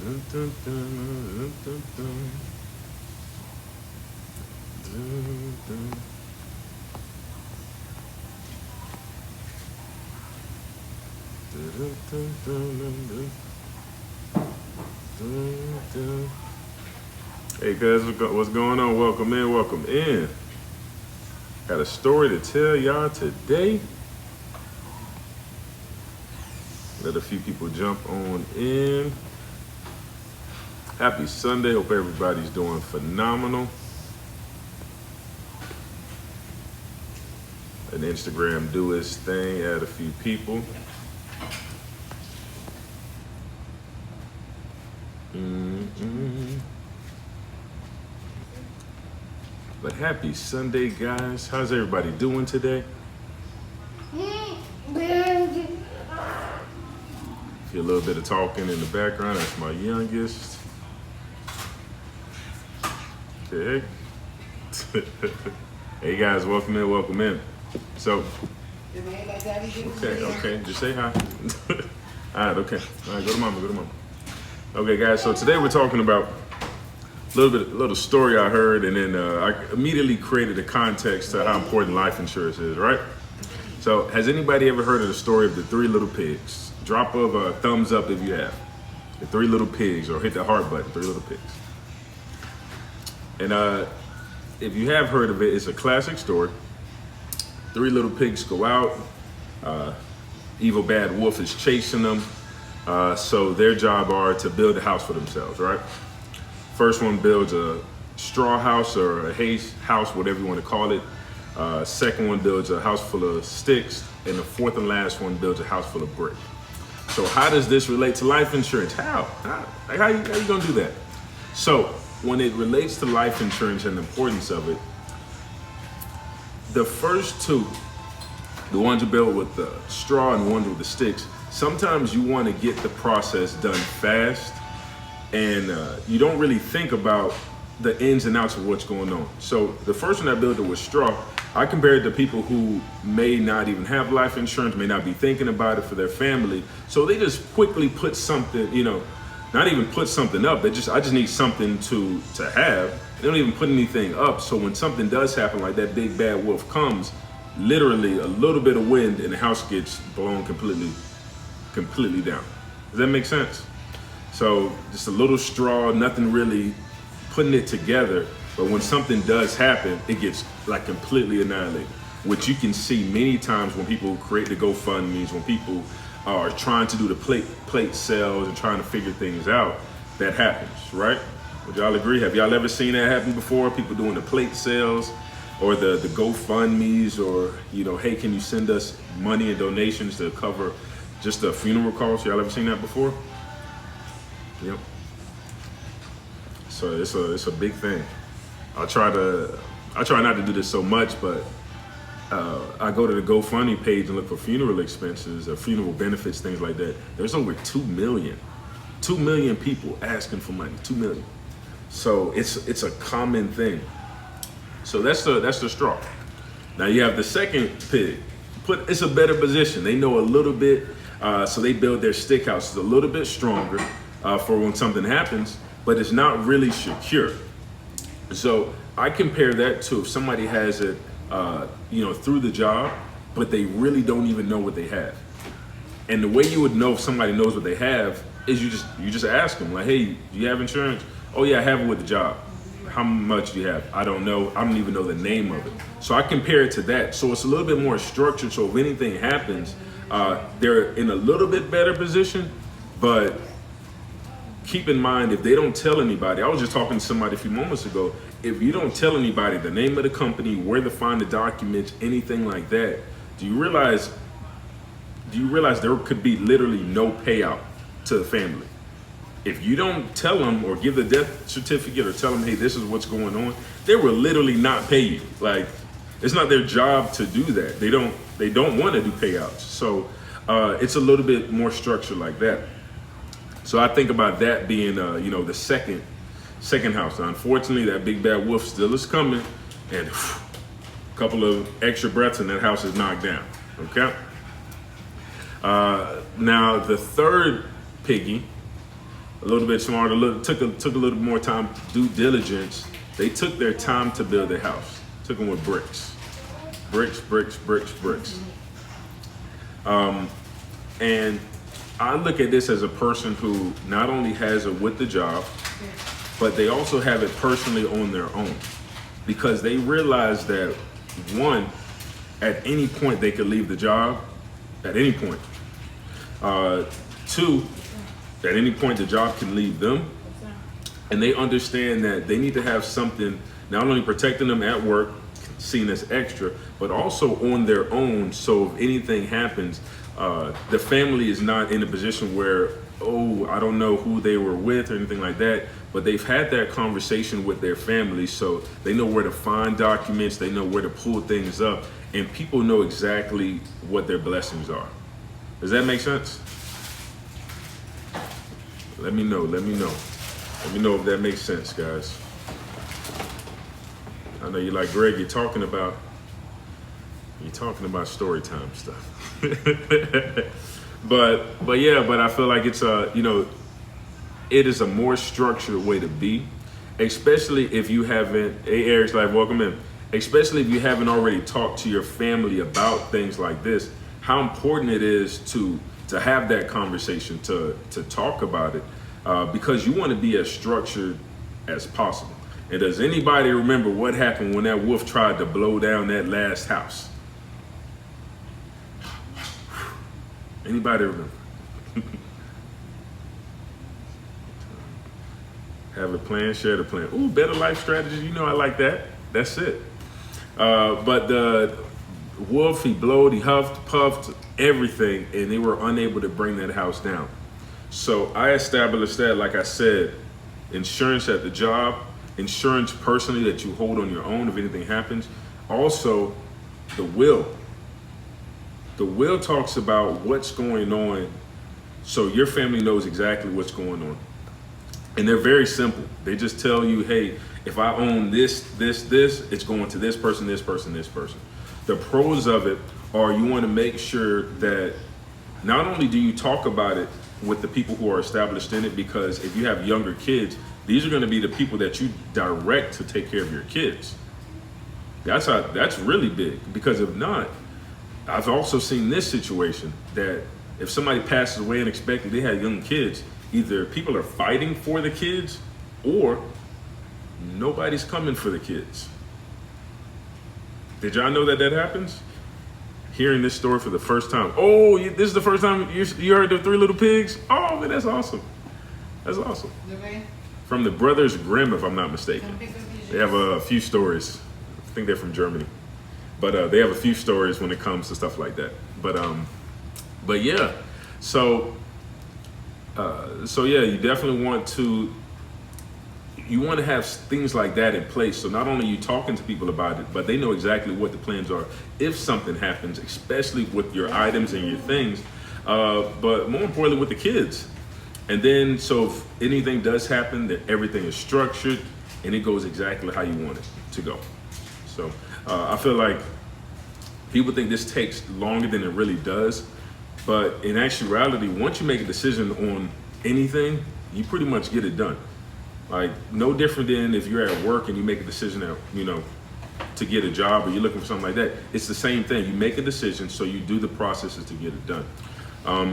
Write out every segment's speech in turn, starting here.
Hey guys, what's going on? Welcome in, welcome in. Got a story to tell y'all today. Let a few people jump on in. Happy Sunday. Hope everybody's doing phenomenal. Let Instagram do its thing, add a few people. But happy Sunday, guys. How's everybody doing today? Feel a little bit of talking in the background. That's my youngest. Okay. Hey guys, welcome in, welcome in. So, okay, just say hi. All right, okay. All right, go to mama. Okay, guys, so today we're talking about a little story I heard, and then I immediately created a context to how important life insurance is, right? So, has anybody ever heard of the story of the Three Little Pigs? Drop of a thumbs up if you have. The Three Little Pigs, or hit the heart button, Three Little Pigs. And if you have heard of it, it's a classic story. Three little pigs go out. Evil bad wolf is chasing them. So their job are to build a house for themselves, right? First one builds a straw house or a hay house, whatever you want to call it. Second one builds a house full of sticks. And the fourth and last one builds a house full of brick. So how does this relate to life insurance? How you gonna do that? So when it relates to life insurance and the importance of it, the first two, the ones you build with the straw and the ones with the sticks, sometimes you want to get the process done fast, and you don't really think about the ins and outs of what's going on. So the first one I built with straw, I compared it to people who may not even have life insurance, may not be thinking about it for their family. So they just quickly put something, not even put something up. I just need something to have. They don't even put anything up. So when something does happen, like that big bad wolf comes, literally a little bit of wind and the house gets blown completely down. Does that make sense? So just a little straw, nothing really putting it together. But when something does happen, it gets like completely annihilated, which you can see many times when people create the GoFundMes, when people are trying to do the plate sales and trying to figure things out. That happens, right? Would y'all agree? Have y'all ever seen that happen before? People doing the plate sales or the GoFundMes, or hey, can you send us money and donations to cover just the funeral costs? Y'all ever seen that before? Yep. So it's a big thing. I try not to do this so much, but I go to the GoFundMe page and look for funeral expenses or funeral benefits, things like that. There's over 2 million people asking for money, 2 million. So it's a common thing. So that's the straw. Now you have the second pig. It's a better position. They know a little bit, so they build their stick house. It's a little bit stronger for when something happens, but it's not really secure. So I compare that to if somebody has it, through the job, but they really don't even know what they have. And the way you would know if somebody knows what they have is you just ask them, like, hey, do you have insurance? Oh yeah, I have it with the job. How much do you have? I don't know. I don't even know the name of it. So I compare it to that. So it's a little bit more structured. So if anything happens, they're in a little bit better position. But keep in mind, if they don't tell anybody, I was just talking to somebody a few moments ago, if you don't tell anybody the name of the company, where to find the documents, anything like that, do you realize there could be literally no payout to the family? If you don't tell them or give the death certificate or tell them, hey, this is what's going on, they will literally not pay you. Like, it's not their job to do that. They don't want to do payouts. So it's a little bit more structured like that. So I think about that being, the second house. Now, unfortunately, that big bad wolf still is coming, and a couple of extra breaths and that house is knocked down. Okay. Now the third piggy a little bit smarter, took a little more time, due diligence. They took their time to build their house. Took them with bricks. Bricks. And I look at this as a person who not only has it with the job, but they also have it personally on their own, because they realize that, one, at any point they could leave the job, at any point. Two, at any point the job can leave them, and they understand that they need to have something not only protecting them at work, seen as extra, but also on their own. So if anything happens, the family is not in a position where, oh, I don't know who they were with or anything like that, but they've had that conversation with their family, so they know where to find documents, they know where to pull things up, and people know exactly what their blessings are. Does that make sense? Let me know if that makes sense, guys. I know you're like, Greg, you're talking about story time stuff. but I feel like it's it is a more structured way to be, especially if you haven't, hey, Eric's like, welcome in. Especially if you haven't already talked to your family about things like this, how important it is to have that conversation, to talk about it, because you want to be as structured as possible. And does anybody remember what happened when that wolf tried to blow down that last house? Anybody remember? Have a plan, share the plan. Ooh, better life strategy. You know I like that. That's it. But the wolf, he blowed, he huffed, puffed, everything, and they were unable to bring that house down. So I established that, like I said, insurance at the job, insurance personally that you hold on your own if anything happens. Also, the will. The will talks about what's going on, so your family knows exactly what's going on. And they're very simple. They just tell you, hey, if I own this, it's going to this person, this person, this person. The pros of it are you want to make sure that not only do you talk about it with the people who are established in it, because if you have younger kids, these are going to be the people that you direct to take care of your kids. That's really big, because if not, I've also seen this situation that if somebody passes away unexpectedly, they have young kids, either people are fighting for the kids or nobody's coming for the kids. Did y'all know that happens? Hearing this story for the first time. Oh, this is the first time you heard the Three Little Pigs? Oh, man, that's awesome. That's awesome. From the Brothers Grimm, if I'm not mistaken. They have a few stories. I think they're from Germany. But they have a few stories when it comes to stuff like that. But yeah, so yeah, you definitely want to have things like that in place. So not only are you talking to people about it, but they know exactly what the plans are if something happens, especially with your items and your things, but more importantly with the kids. And then, so if anything does happen, that everything is structured and it goes exactly how you want it to go. So I feel like people think this takes longer than it really does. But in actuality, once you make a decision on anything, you pretty much get it done. Like, no different than if you're at work and you make a decision that, to get a job or you're looking for something like that. It's the same thing. You make a decision, so you do the processes to get it done.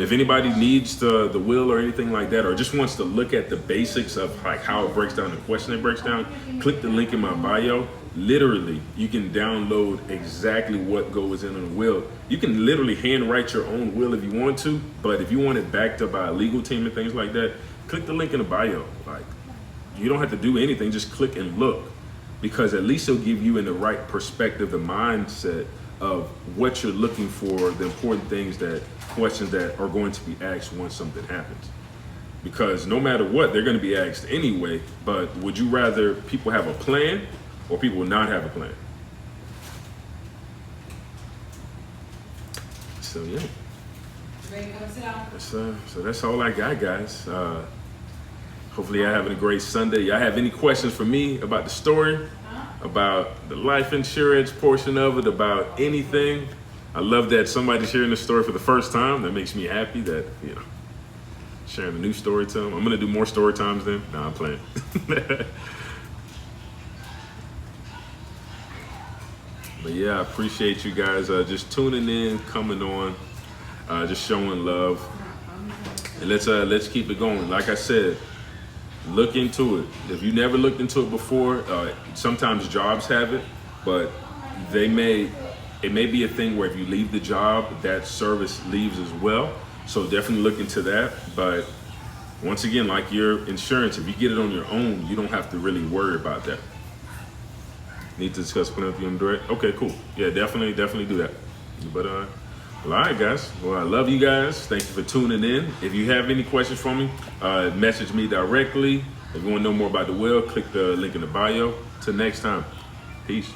If anybody needs the will or anything like that, or just wants to look at the basics of like how it breaks down, the question it breaks down, click the link in my bio. Literally, you can download exactly what goes in a will. You can literally handwrite your own will if you want to, but if you want it backed up by a legal team and things like that, click the link in the bio. Like, you don't have to do anything, just click and look, because at least it'll give you in the right perspective, the mindset of what you're looking for, the important things, questions that are going to be asked once something happens. Because no matter what, they're going to be asked anyway, but would you rather people have a plan or people not have a plan? So yeah. Ready to come sit down? So that's all I got, guys. Hopefully y'all having a great Sunday. Y'all have any questions for me about the story, about the life insurance portion of it, about anything? I love that somebody's hearing the story for the first time. That makes me happy that, sharing a new story time. I'm gonna do more story times then. Nah, I'm playing. But yeah, I appreciate you guys just tuning in, coming on, just showing love, and let's keep it going. Like I said, look into it. If you never looked into it before, sometimes jobs have it, but it may be a thing where if you leave the job, that service leaves as well. So definitely look into that. But once again, like your insurance, if you get it on your own, you don't have to really worry about that. Need to discuss putting up on direct. Okay, cool. Yeah, definitely do that. But well, all right, guys. Well, I love you guys. Thank you for tuning in. If you have any questions for me, message me directly. If you want to know more about The Well, click the link in the bio. Till next time, peace.